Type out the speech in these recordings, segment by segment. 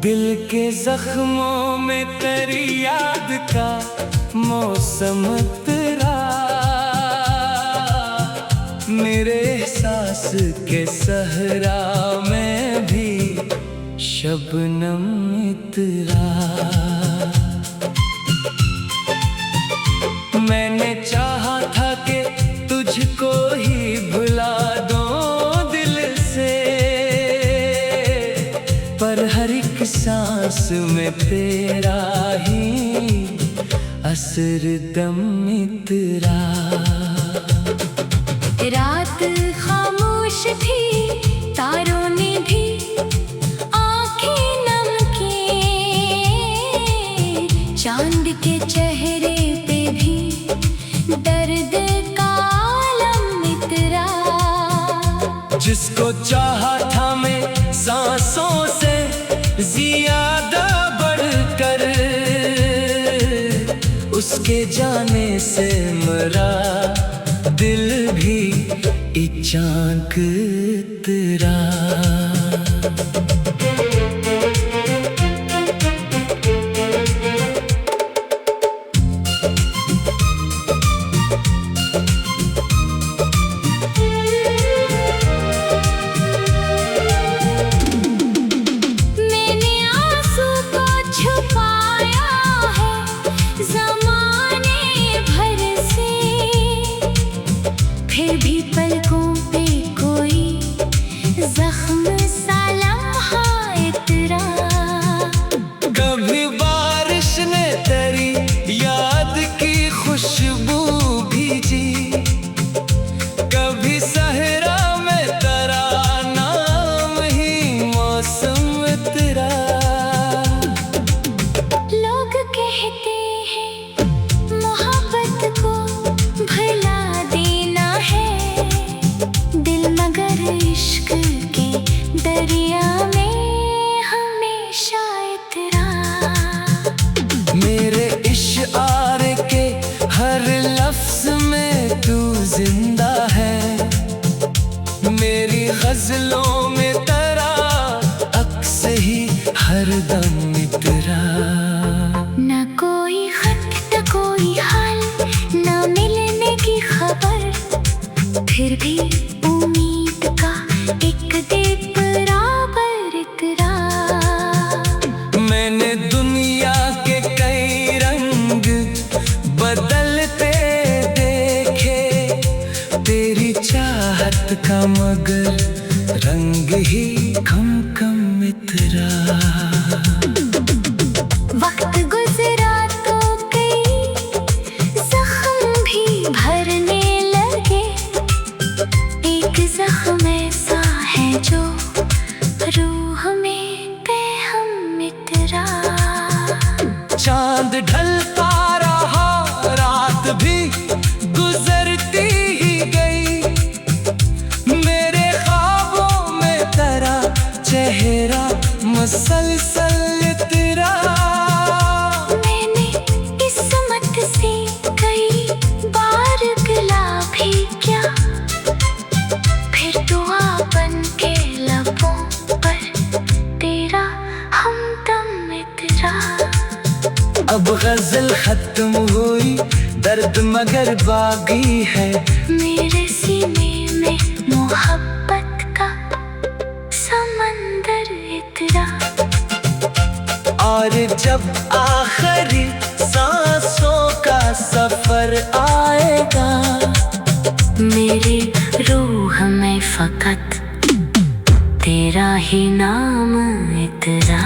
दिल के जख्मों में तेरी याद का मौसम तेरा, मेरे एहसास के सहरा में भी शबनम तेरा। मैंने चाहा था कि तुझको ही भुला दूं दिल से, पर हर एक सांस में तेरा ही असर दम तेरा। रात खामोश थी, तारों ने भी आंखें नम की, चांद के चेहरे पे भी दर्द का आलम इतरा। जिसको चाहा था मैं सांसों से ज्यादा बढ़कर, उसके जाने से मरा दिल भी इचाक तेरा। फिर भी पलकों पे कोई जख्म सा लम्हा इतरा। कभी बारिश ने तेरी याद की खुशबू भीजी, कभी सहरा में तेरा नाम ही मौसम तेरा। लोग कहते हैं मोहब्बत को भुला देना है दिल, मगर इश्क के दरिया में हमेशा इतरा। मेरे इश्आर के हर लफ्ज में तू जिंदा है, मेरी गजलों में तेरा अक्स ही हर दम तेरा। न कोई खत न कोई हाल, न मिलने की खबर, फिर भी उम्मीद का एक दीप बराबर इतरा। मैंने दुनिया के कई रंग बदलते देखे, तेरी चाहत का मगर रंग ही कम कम इतरा। वक्त गुजरा तो कई जख्म भी भरने लगे, एक जख्म ऐसा है जो रूह में बेहम इतरा। चांद ढलता रहा, रात भी गुजरती ही गई, मेरे ख्वाबों में तेरा चेहरा मुसलसल तेरा। मैंने किस्मत से कई बार गिला भी क्या, फिर दुआ बन के लबों पर तेरा हमदम इतरा। अब गजल खत्म हुई, दर्द मगर बाकी है, मेरे सीने में मोहब्बत का समंदर इतरा। और जब आखिरी सांसों का सफर आएगा, मेरी रूह में फकत तेरा ही नाम इतरा।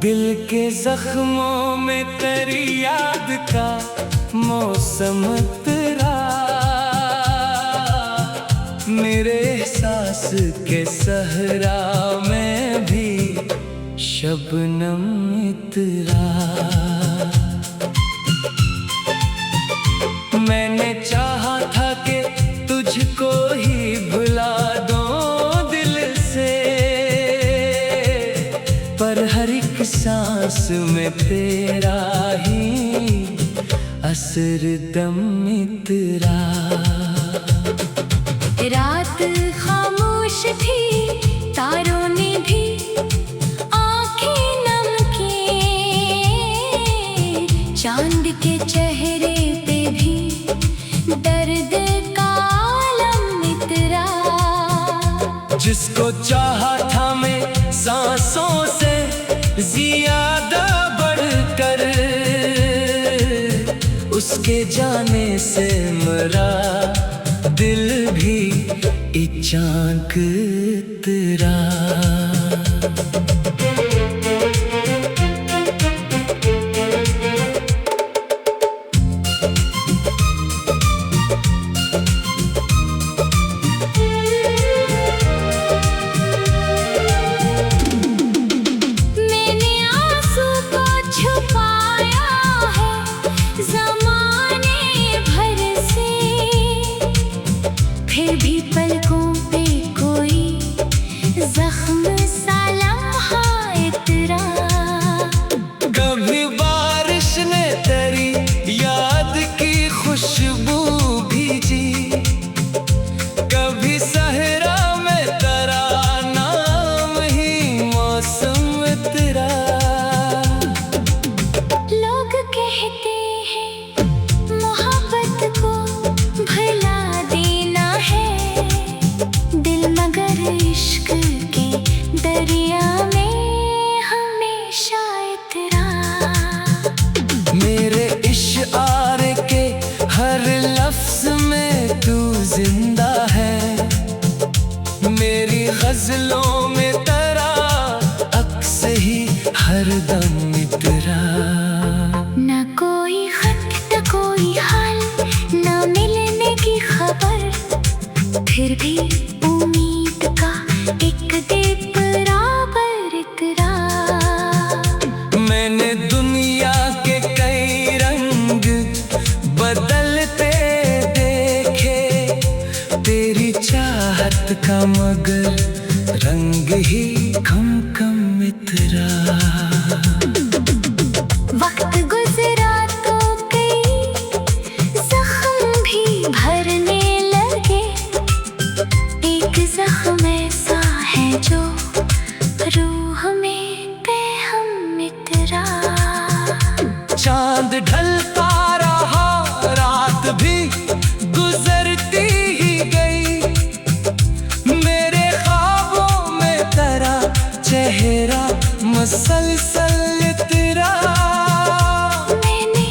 दिल के जख्मों में तेरी याद का मौसम तेरा, मेरे एहसास के सहरा में भी शबनम तेरा। मैं हर एक सांस में तेरा ही असर दम इतरा। रात खामोश थी, तारों ने भी आंखें नम की, चांद के चेहरे पे भी दर्द का आलम इतरा। जिसको चाहा था मैं सांसों से ज्यादा बढ़कर, उसके जाने से मरा दिल भी इचाक तेरा। मैंने आंसू को छुपाया है ज़माने भर से, फिर भी पलकों पे कोई जख्म सा लम्हा इतरा। कभी बारिश ने तेरी याद की खुशबू भीजी, कभी सहरा में तेरा नाम ही मौसम तेरा। लोग कहते हैं मोहब्बत को भुला देना है दिल, मगर इश्क के दरिया में हमेशा इतरा। मेरे इशारे के हर लफ्ज में तू जिंदा है, मेरी गजलों में तेरा अक्स ही हर दम इतरा। न कोई खत न कोई हाल, न मिलने की खबर, फिर भी उम्मीद का एक दीप बराबर इतरा। मैंने दुनिया के कई रंग बदलते देखे, तेरी चाहत का मगर रंग ही कम कम इतरा। वक्त गुजरा तो कई जख्म भी भरने लगे, एक जख्म ऐसा है जो रूह में बेहम इतरा। चांद ढलता रहा, रात भी गुजरती ही गई, मेरे ख्वाबों में तेरा चेहरा मसलसल तेरा। मैंने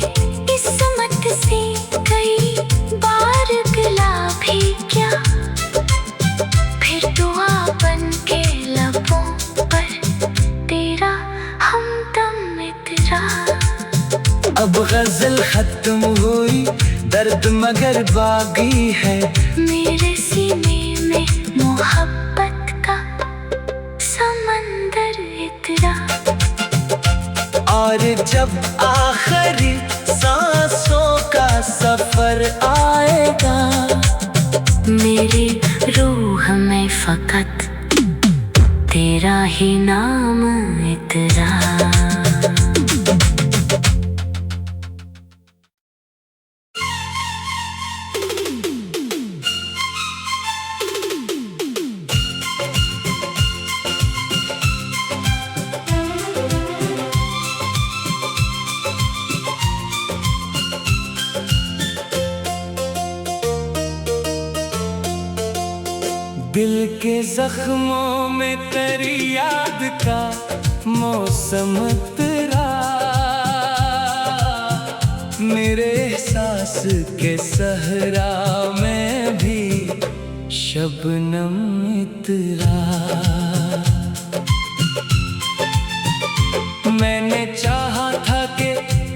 किस्मत से कई बार गिला भी किया, फिर दुआ बन के लबों पर तेरा हमदम इतरा। अब गजल खत्म हुई, दर्द मगर बाकी है, मेरे सीने में मोहब्बत का समंदर इतरा। और जब आखिरी सांसों का सफर आएगा, मेरी रूह में फकत तेरा ही नाम इतरा। दिल के जख्मों में तेरी याद का मौसम तेरा, मेरे एहसास के सहरा में भी शबनम इतरा। मैंने चाहा था कि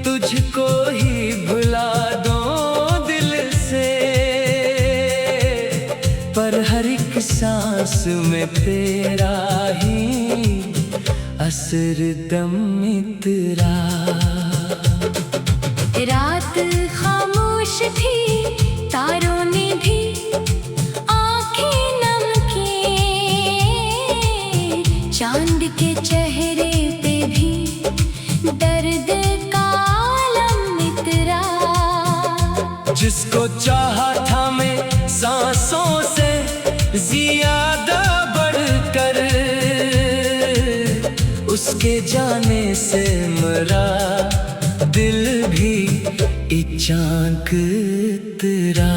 तुझको ही भुला दूं दिल से, पर हर एक सांस में तेरा ही असर दम इतरा। रात खामोश थी, तारों ने भी आंखें नम की, चांद के चेहरे पे जिसको चाहा था मैं सांसों से ज्यादा बढ़कर, उसके जाने से मेरा दिल भी इचाक तेरा।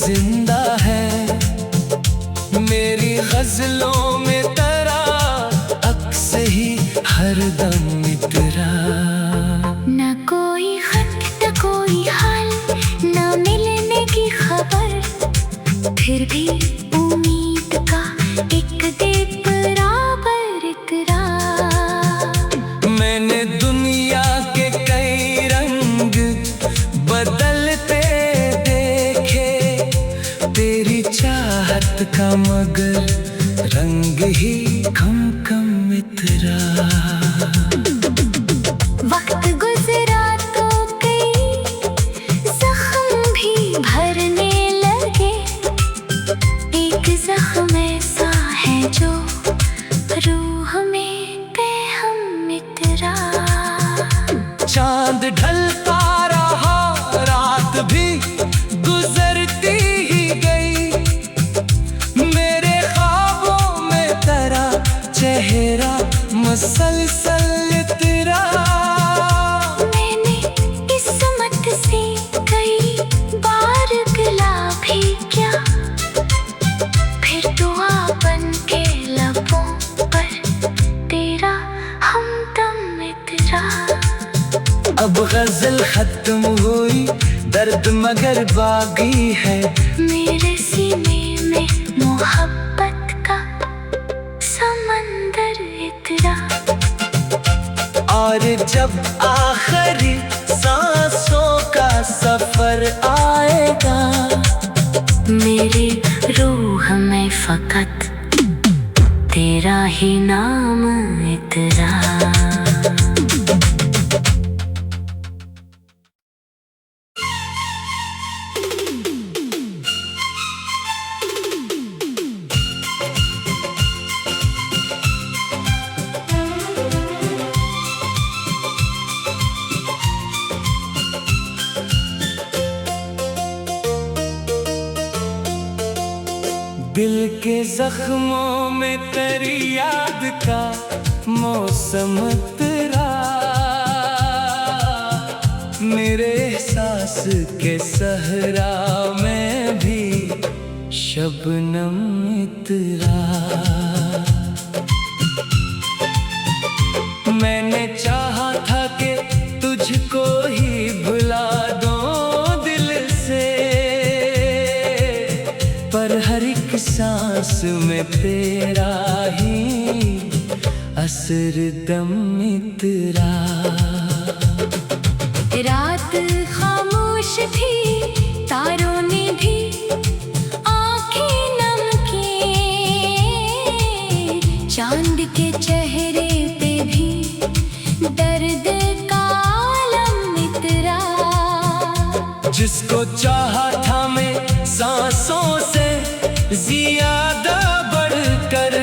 जिंदा है मेरी गजलों में तेरा अक्स ही हरदम तेरा। न कोई खत न कोई हाल, न मिलने की खबर, फिर भी उम्मीद का एक दीप बराबर इतरा। मैंने दुनिया के कई रंग बदलते देखे, तेरी चाहत का मगर रंग ही कम कम इतरा। वक्त गुजरा तो कई जख्म भी भरने लगे, एक जख्म ऐसा है जो रूह में बेहम इतरा। चांद ढलता रहा रात भी गुजरती ही गई, मेरे ख्वाबों में तेरा चेहरा मसलसल तेरा। मैंने किस्मत से कई बार गिला भी किया, फिर दुआ बन के लबों पर तेरा हमदम इतरा। अब गजल खत्म हुई दर्द मगर बाकी है, मेरे सीने में मोहब्बत का समंदर इतरा। और जब आखिरी सांसों का सफर आएगा, मेरी रूह में फकत तेरा ही नाम इतरा। दिल के जख्मों में तेरी याद का मौसम तेरा, मेरे एहसास के सहरा में भी शबनम तेरा। मैंने चाहा था कि तुझको ही भुला दूं दिल से, पर हर एक सांस में तेरा ही असर दम तेरा। रात खामोश थी, तारों ने भी आंखें नम की, चांद के चेहरे पे भी दर्द का आलम इतरा। जिसको चाहा था मैं सांसों से ज्यादा बढ़कर,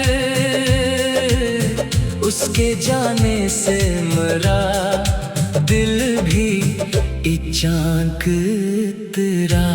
उसके जाने से मेरा दिल भी इचाक तेरा।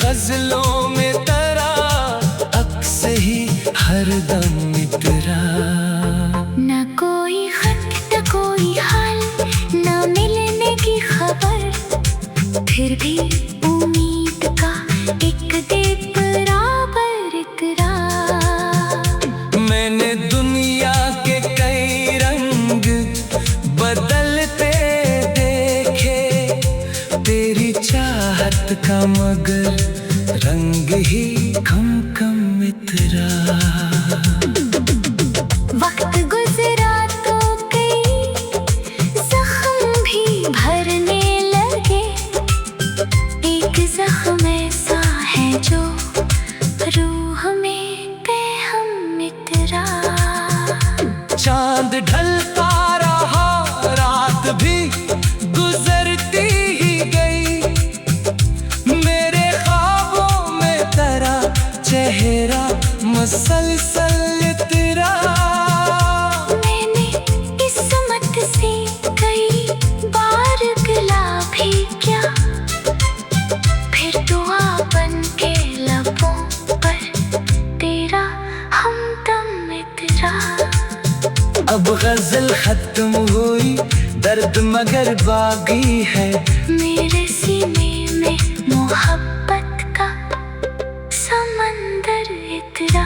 गजलों में तरा अक्स ही हरदम इतरा। न कोई खत न कोई हाल, न मिलने की खबर, फिर भी उम्मीद का एक दीप बराबर इतरा। मैंने दुनिया के कई रंग बदलते देखे, तेरी चाहत का मगर रंग ही कम कम इतरा। वक्त गुजरा तो कई जख्म भी भरने लगे, एक जख्म ऐसा है जो रूह में बेहम इतरा। चांद ढलता रहा रात भी गुजरती ही गई, मेरे ख्वाबों में तेरा चेहरा मुसलसल इतरा। मैंने किस्मत से कई बार गिला भी किया, फिर दुआ बन के लबों पर तेरा हमदम इतरा। अब गजल खत्म हुई, दर्द मगर बाकी है, मेरे सीने में मोहब्बत का समंदर इतरा।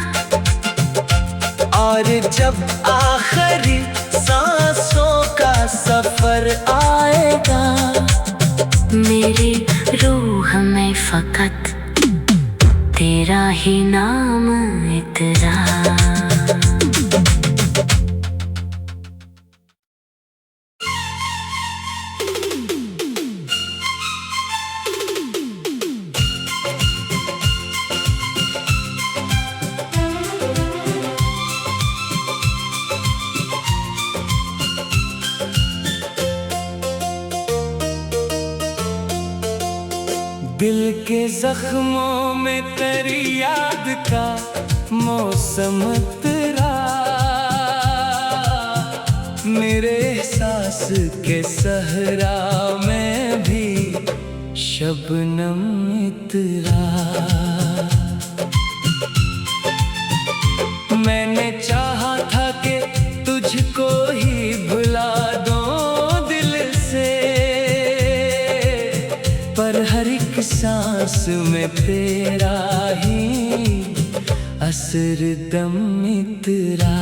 और जब आखिरी सांसों का सफर आएगा, मेरी रूह में फकत तेरा ही नाम इतरा। दिल के जख्मों में तेरी याद का मौसम तेरा, मेरे एहसास के सहरा में भी शबनम इतरा। मैंने चाहा था कि तुझको ही भुला दूं दिल से, पर हर एक सांस में तेरा ही असर दम इतरा।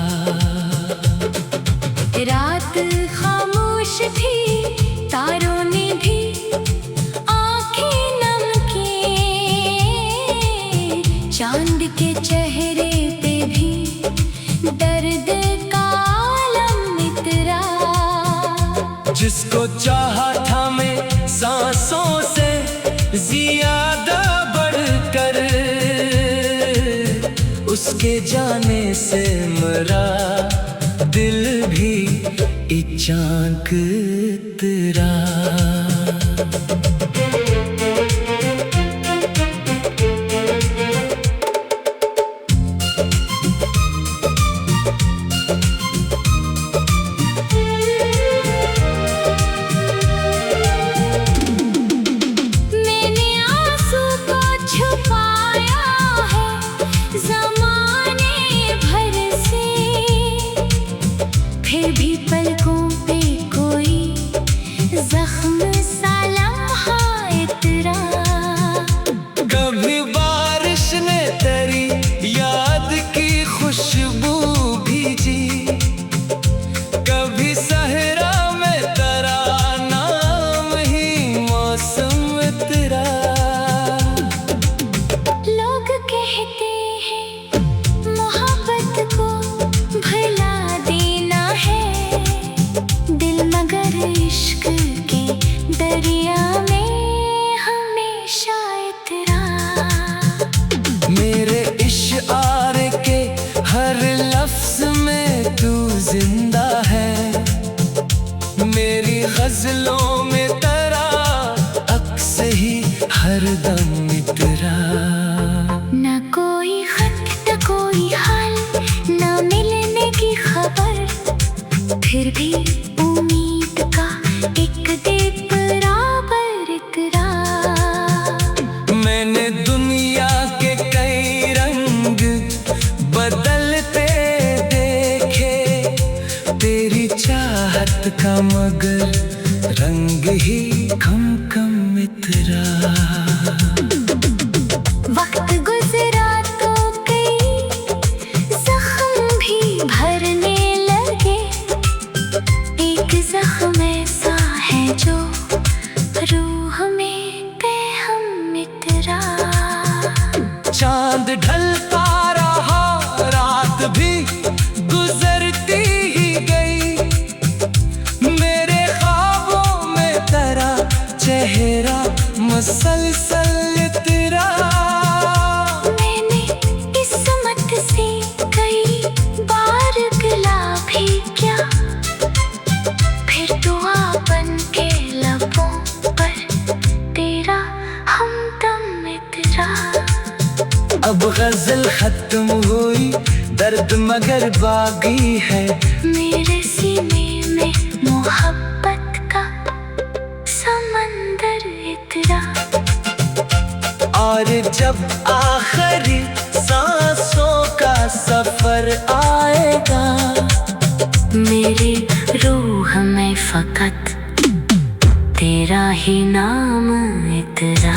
रात खामोश थी, तारों ने भी आंखें नम की, चांद के चेहरे पे भी दर्द का आलम इतरा। जिसको चाहा था मैं सांसों से ज्यादा बढ़कर, उसके जाने से मरा दिल भी इचाक तेरा। मैंने आंसू को छुपाया है ज़माने भर से, फिर भी पलकों पे कोई जख्म सा लम्हा इतरा। कभी बारिश ने तेरी याद की खुशबू भीजी, कभी सहरा में तेरा नाम ही मौसम तेरा। लोग कहते हैं मोहब्बत को भुला देना है, दिल मगर इश्क के दरिया में हमेशा इतरा। मेरे इशारे के हर लफ्ज में तू जिंदा है, मेरी गजलों में तेरा अक्स ही हरदम इतरा। न कोई खत न कोई हाल, न मिलने की खबर, फिर भी उम्मीद का एक दीप बराबर इतरा। मैंने दुनिया का मगर रंग ही कम कम इतरा। वक्त गुजरा तो कई जख्म भी भरने लगे। एक जख्म ऐसा है जो रूह में बेहम इतरा। चांद ढलता रहा, रात भी गुजरती ही गई। मेरे ख्वाबों में तेरा चेहरा मसलसल इतरा। मैंने किस्मत से कई बार गिला भी किया, फिर दुआ बन के लबों पर तेरा हमदम इतरा। अब गजल खत्म हुई, दर्द मगर बाकी है। मेरे सीने में मोहब्बत का समंदर इतरा। और जब आखिरी सांसों का सफर आएगा, मेरी रूह में फकत तेरा ही नाम इतरा।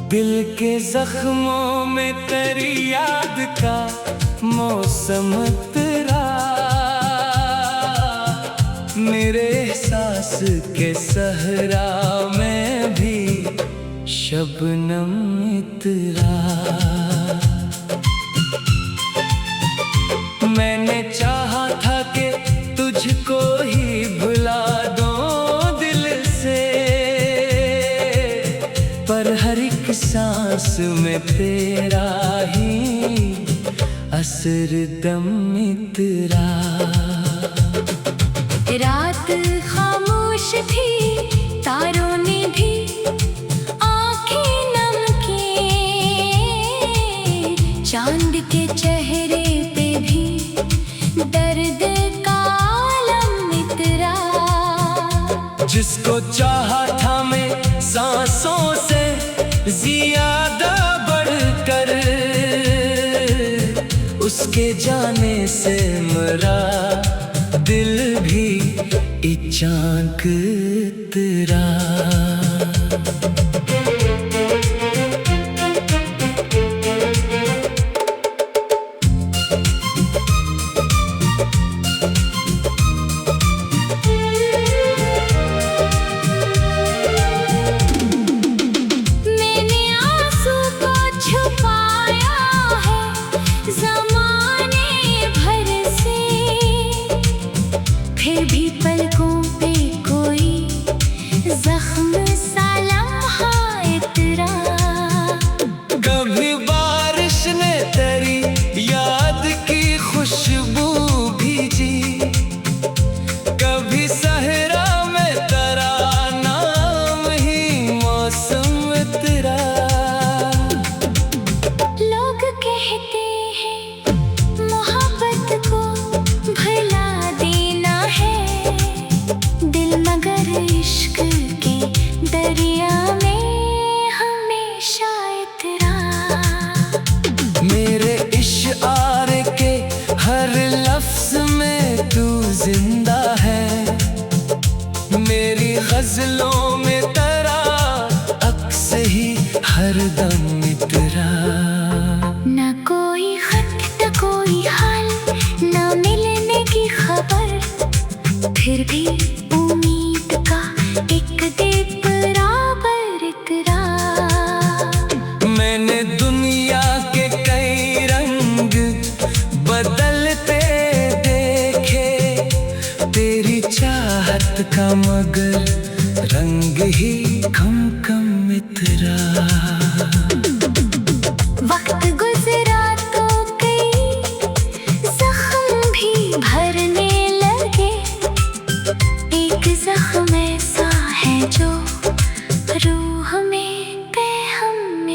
दिल के जख्मों में तेरी याद का मौसम तेरा। मेरे एहसास के सहरा में भी शबनम इतरा। मैंने चाहा था कि तुझको ही भुला दूं दिल से, पर हर एक सांस में तेरा ही असर दम इतरा। रात खामोश थी, तारों ने भी आंखें नम की। चांद के चेहरे पे भी दर्द का आलम इतरा। जिसको चाहा था मैं सांसों से ज्यादा बढ़कर, उसके जाने से मेरा दिल भी इचाक तेरा। फिर भी पलकों पे कोई जख्म सा लम्हा इतरा। कभी बारिश ने तेरी याद की खुशबू भीजी, कभी सहरा में तेरा नाम ही मौसम तेरा। लोग कहते हैं मोहब्बत को भुला देना है, दिल मगर इश्क के दरिया में हमेशा इतरा। मेरे इशारे के हर लफ्ज में तू जिंदा है, मेरी गजलों में तेरा अक्स ही हर दम इतरा। न कोई खत न कोई हाल, न मिलने की खबर, फिर भी उम्मीद का एक दीप बराबर इतरा। मैंने दुनिया के कई रंग बदलते देखे, तेरी चाहत का मगर रंग ही कम कम इतरा। वक्त गुजरा तो कई जख्म भी भरने लगे। एक जख्म ऐसा है जो रूह में बेहम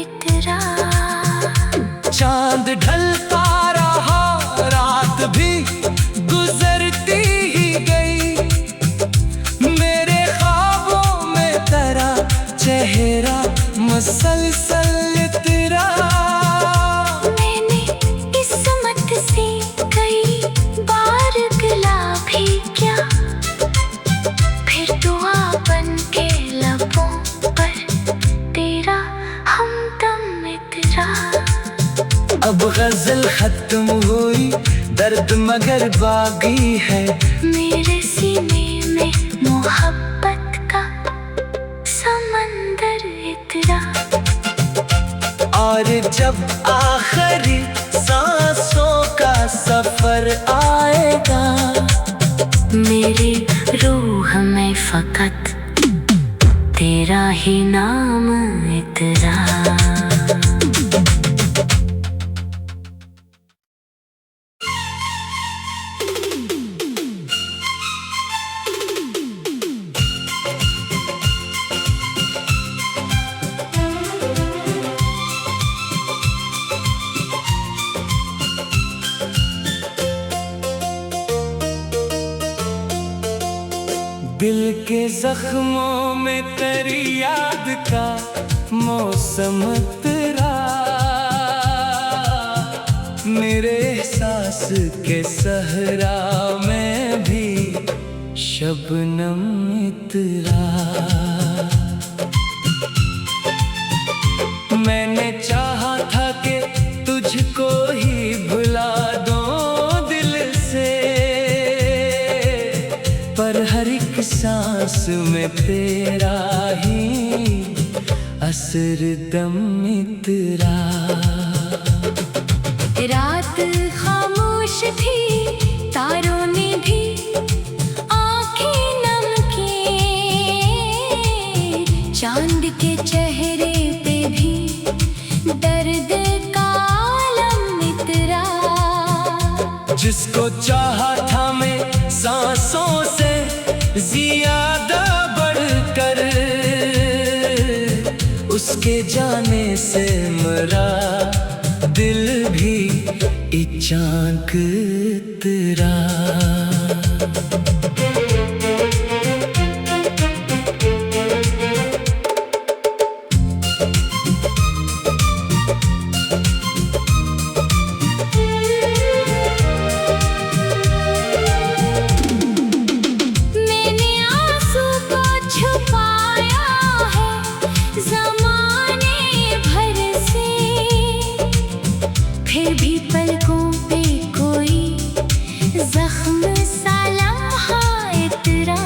खत्म हुई, दर्द मगर बाकी है। मेरे सीने में मोहब्बत का समंदर इतरा। और जब आखिरी सांसों का सफर आएगा, मेरी रूह में फकत तेरा ही नाम इतरा। दिल के जख्मों में तेरी याद का मौसम तेरा, मेरे एहसास के सहरा में भी शबनम इतरा। मैंने चाहा था कि तुझको ही भुला दूं दिल से, पर हर एक सांस में तेरा ही असर दम इतरा। रात खामोश थी, तारों ने भी आंखें नम की, चांद के चेहरे पे भी दर्द का आलम इतरा। जिसको चाहा था मैं सांसों से ज्यादा बढ़कर, उसके जाने से मेरा दिल भी इचाक तेरा। फिर भी पलकों पे कोई जख्म सा लम्हा इतरा।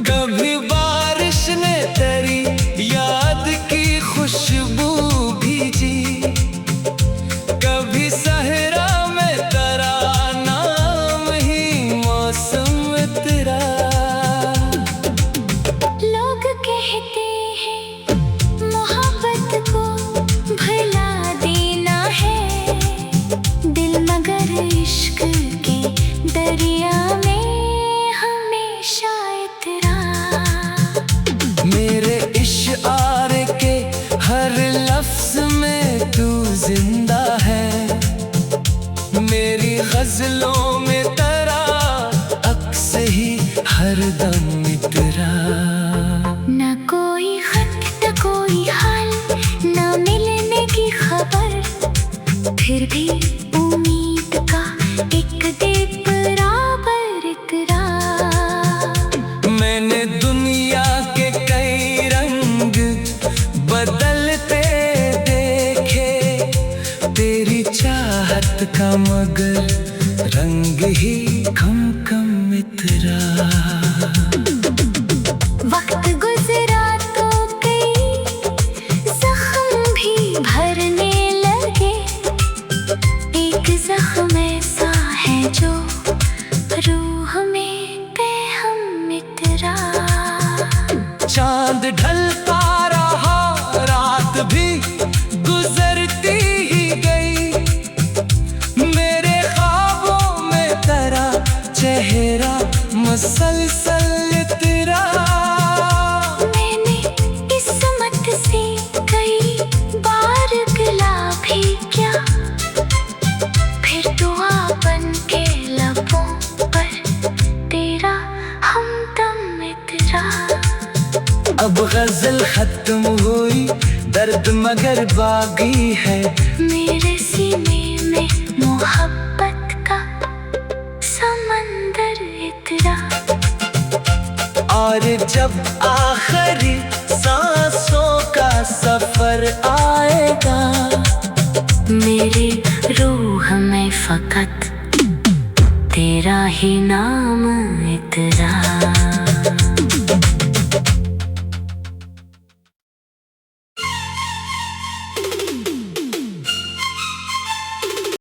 कभी बारिश ने तेरी याद की खुशबू भीजी, कभी सहरा में तेरा नाम ही मौसम तेरा। लोग कहते हैं मोहब्बत को भुला देना है, दिल मगर इश्क के दरिया में हमेशा इतरा। मेरे इश्आर के हर लफ्ज में तू जिंदा है, मेरी गजलों में तेरा अक्स ही हर दम इतरा। न कोई खत न कोई हाल, न मिलने की खबर, फिर भी उम्मीद का एक दीप बराबर इतरा। मैंने दुनिया के कई रंग बदलते देखे, तेरी चाहत का मगर रंग ही कम कम इतरा। वक्त गुजरा तो कई जख्म भी भरने लगे, एक जख्म ऐसा है जो रूह में बेहम इतरा। चांद ढलता रहा, रात भी गुजरती ही गई, मेरे ख्वाबों में तेरा चेहरा मुसलसल तेरा। मैंने किस्मत से कई बार गिला भी किया, फिर दुआ बन के लबों पर तेरा हमदम इतरा। अब गजल खत्म हुई, दर्द मगर बाकी है। मेरे सीने में मोहब्बत का समंदर इतरा। और जब आखिरी सांसों का सफर आएगा, मेरे इकरार।